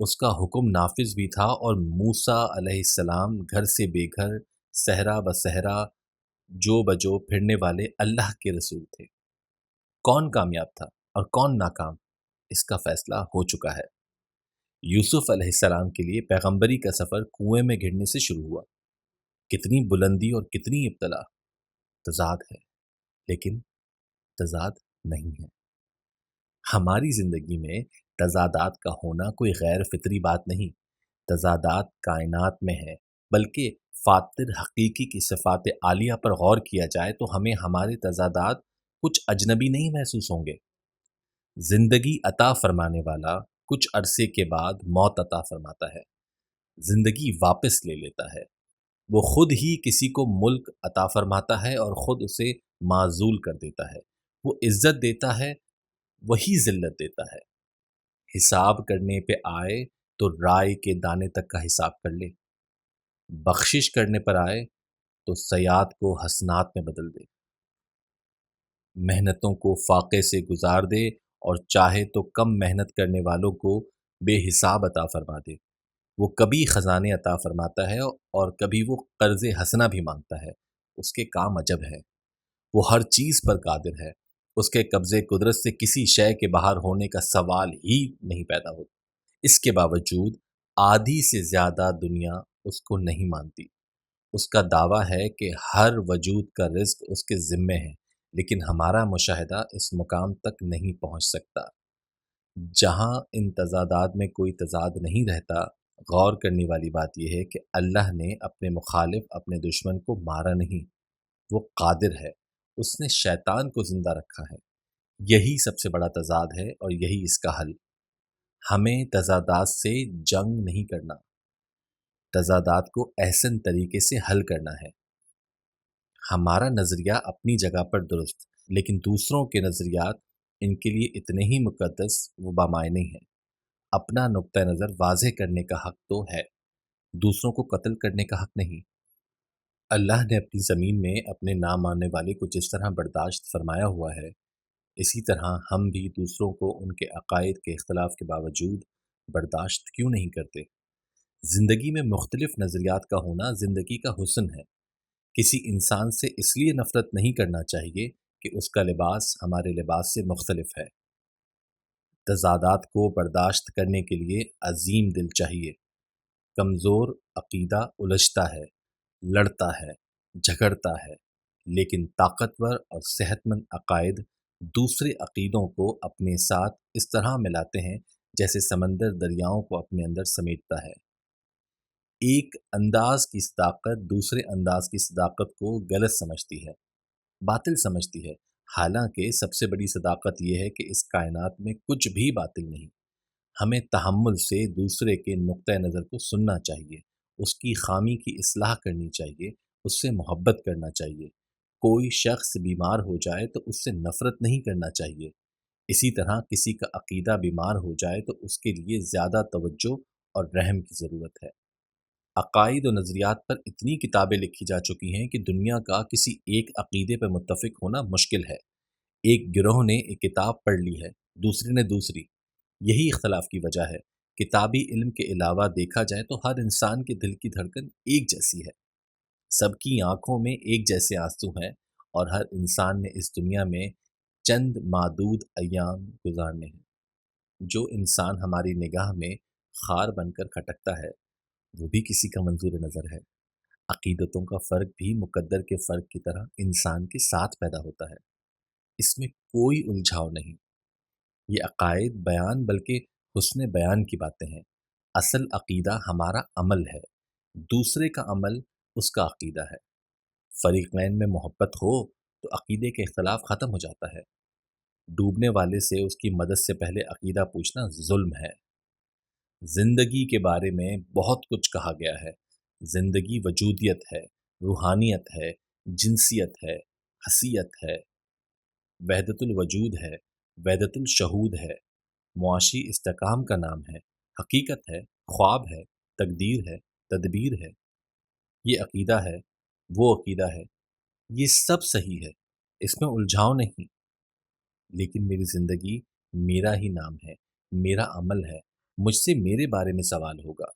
اس کا حکم نافذ بھی تھا، اور موسیٰ علیہ السلام گھر سے بے گھر، صحرا بصحرا، جو بجو پھرنے والے اللہ کے رسول تھے۔ کون کامیاب تھا اور کون ناکام، اس کا فیصلہ ہو چکا ہے۔ یوسف علیہ السلام کے لیے پیغمبری کا سفر کنویں میں گرنے سے شروع ہوا۔ کتنی بلندی اور کتنی ابتلا، تضاد ہے، لیکن تضاد نہیں ہے۔ ہماری زندگی میں تضادات کا ہونا کوئی غیر فطری بات نہیں، تضادات کائنات میں ہے، بلکہ فاطر حقیقی کی صفات عالیہ پر غور کیا جائے تو ہمیں ہمارے تضادات کچھ اجنبی نہیں محسوس ہوں گے۔ زندگی عطا فرمانے والا کچھ عرصے کے بعد موت عطا فرماتا ہے، زندگی واپس لے لیتا ہے۔ وہ خود ہی کسی کو ملک عطا فرماتا ہے اور خود اسے معزول کر دیتا ہے۔ وہ عزت دیتا ہے، وہی ذلت دیتا ہے۔ حساب کرنے پہ آئے تو رائے کے دانے تک کا حساب کر لے، بخشش کرنے پر آئے تو سیئات کو حسنات میں بدل دے، محنتوں کو فاقے سے گزار دے، اور چاہے تو کم محنت کرنے والوں کو بے حساب عطا فرما دے۔ وہ کبھی خزانے عطا فرماتا ہے اور کبھی وہ قرض حسنہ بھی مانگتا ہے۔ اس کے کام عجب ہے، وہ ہر چیز پر قادر ہے۔ اس کے قبضے قدرت سے کسی شے کے باہر ہونے کا سوال ہی نہیں پیدا ہوتا۔ اس کے باوجود آدھی سے زیادہ دنیا اس کو نہیں مانتی۔ اس کا دعویٰ ہے کہ ہر وجود کا رزق اس کے ذمے ہے، لیکن ہمارا مشاہدہ اس مقام تک نہیں پہنچ سکتا۔ جہاں ان تضادات میں کوئی تضاد نہیں رہتا، غور کرنے والی بات یہ ہے کہ اللہ نے اپنے مخالف، اپنے دشمن کو مارا نہیں، وہ قادر ہے، اس نے شیطان کو زندہ رکھا ہے۔ یہی سب سے بڑا تضاد ہے اور یہی اس کا حل۔ ہمیں تضادات سے جنگ نہیں کرنا، تضادات کو احسن طریقے سے حل کرنا ہے۔ ہمارا نظریہ اپنی جگہ پر درست، لیکن دوسروں کے نظریات ان کے لیے اتنے ہی مقدس و بامعنی ہیں۔ اپنا نقطہ نظر واضح کرنے کا حق تو ہے، دوسروں کو قتل کرنے کا حق نہیں۔ اللہ نے اپنی زمین میں اپنے نہ ماننے والے کو جس طرح برداشت فرمایا ہوا ہے، اسی طرح ہم بھی دوسروں کو ان کے عقائد کے اختلاف کے باوجود برداشت کیوں نہیں کرتے؟ زندگی میں مختلف نظریات کا ہونا زندگی کا حسن ہے۔ کسی انسان سے اس لیے نفرت نہیں کرنا چاہیے کہ اس کا لباس ہمارے لباس سے مختلف ہے۔ تضادات کو برداشت کرنے کے لیے عظیم دل چاہیے۔ کمزور عقیدہ الجھتا ہے، لڑتا ہے، جھگڑتا ہے، لیکن طاقتور اور صحت مند عقائد دوسرے عقیدوں کو اپنے ساتھ اس طرح ملاتے ہیں جیسے سمندر دریاؤں کو اپنے اندر سمیٹتا ہے۔ ایک انداز کی صداقت دوسرے انداز کی صداقت کو غلط سمجھتی ہے، باطل سمجھتی ہے، حالانکہ سب سے بڑی صداقت یہ ہے کہ اس کائنات میں کچھ بھی باطل نہیں۔ ہمیں تحمل سے دوسرے کے نقطہ نظر کو سننا چاہیے، اس کی خامی کی اصلاح کرنی چاہیے، اس سے محبت کرنا چاہیے۔ کوئی شخص بیمار ہو جائے تو اس سے نفرت نہیں کرنا چاہیے۔ اسی طرح کسی کا عقیدہ بیمار ہو جائے تو اس کے لیے زیادہ توجہ اور رحم کی ضرورت ہے۔ عقائد و نظریات پر اتنی کتابیں لکھی جا چکی ہیں کہ دنیا کا کسی ایک عقیدے پر متفق ہونا مشکل ہے۔ ایک گروہ نے ایک کتاب پڑھ لی ہے، دوسرے نے دوسری۔ یہی اختلاف کی وجہ ہے۔ کتابی علم کے علاوہ دیکھا جائے تو ہر انسان کے دل کی دھڑکن ایک جیسی ہے، سب کی آنکھوں میں ایک جیسے آنسو ہیں، اور ہر انسان نے اس دنیا میں چند معدود ایام گزارنے ہیں۔ جو انسان ہماری نگاہ میں خار بن کر کھٹکتا ہے، وہ بھی کسی کا منظور نظر ہے۔ عقیدتوں کا فرق بھی مقدر کے فرق کی طرح انسان کے ساتھ پیدا ہوتا ہے، اس میں کوئی الجھاؤ نہیں۔ یہ عقائد بیان بلکہ حسن بیان کی باتیں ہیں۔ اصل عقیدہ ہمارا عمل ہے، دوسرے کا عمل اس کا عقیدہ ہے۔ فریقین میں محبت ہو تو عقیدے کے اختلاف ختم ہو جاتا ہے۔ ڈوبنے والے سے اس کی مدد سے پہلے عقیدہ پوچھنا ظلم ہے۔ زندگی کے بارے میں بہت کچھ کہا گیا ہے۔ زندگی وجودیت ہے، روحانیت ہے، جنسیت ہے، حسیت ہے، وحدت الوجود ہے، وحدت الشہود ہے، معاشی استحکام کا نام ہے، حقیقت ہے، خواب ہے، تقدیر ہے، تدبیر ہے۔ یہ عقیدہ ہے، وہ عقیدہ ہے، یہ سب صحیح ہے، اس میں الجھاؤ نہیں۔ لیکن میری زندگی میرا ہی نام ہے، میرا عمل ہے، مجھ سے میرے بارے میں سوال ہوگا۔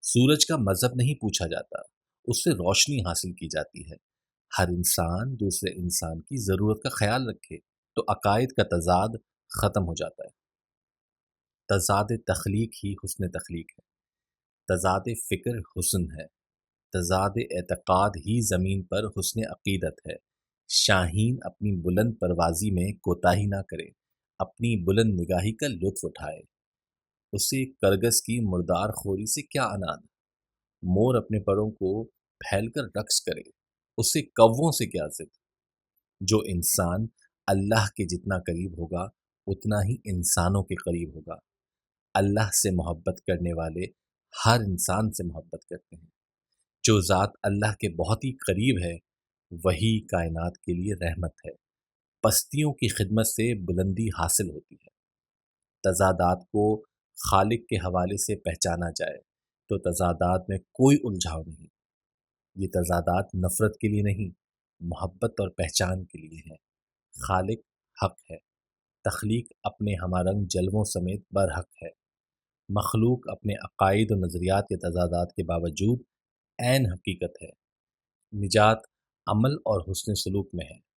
سورج کا مذہب نہیں پوچھا جاتا، اس سے روشنی حاصل کی جاتی ہے۔ ہر انسان دوسرے انسان کی ضرورت کا خیال رکھے تو عقائد کا تضاد ختم ہو جاتا ہے۔ تضاد تخلیق ہی حسن تخلیق ہے، تضاد فکر حسن ہے، تضاد اعتقاد ہی زمین پر حسن عقیدت ہے۔ شاہین اپنی بلند پروازی میں کوتاہی نہ کرے، اپنی بلند نگاہی کا لطف اٹھائے۔ اسے کرگس کی مردار خوری سے کیا اناد، مور اپنے پروں کو پھیل کر رقص کرے، اسے کووں سے کیا ضد۔ جو انسان اللہ کے جتنا قریب ہوگا اتنا ہی انسانوں کے قریب ہوگا۔ اللہ سے محبت کرنے والے ہر انسان سے محبت کرتے ہیں۔ جو ذات اللہ کے بہت ہی قریب ہے وہی کائنات کے لیے رحمت ہے۔ پستیوں کی خدمت سے بلندی حاصل ہوتی ہے۔ تضادات کو خالق کے حوالے سے پہچانا جائے تو تضادات میں کوئی الجھاؤ نہیں۔ یہ تضادات نفرت کے لیے نہیں، محبت اور پہچان کے لیے ہیں۔ خالق حق ہے، تخلیق اپنے ہمارنگ جلووں سمیت برحق ہے۔ مخلوق اپنے عقائد و نظریات کے تضادات کے باوجود عین حقیقت ہے۔ نجات عمل اور حسن سلوک میں ہے۔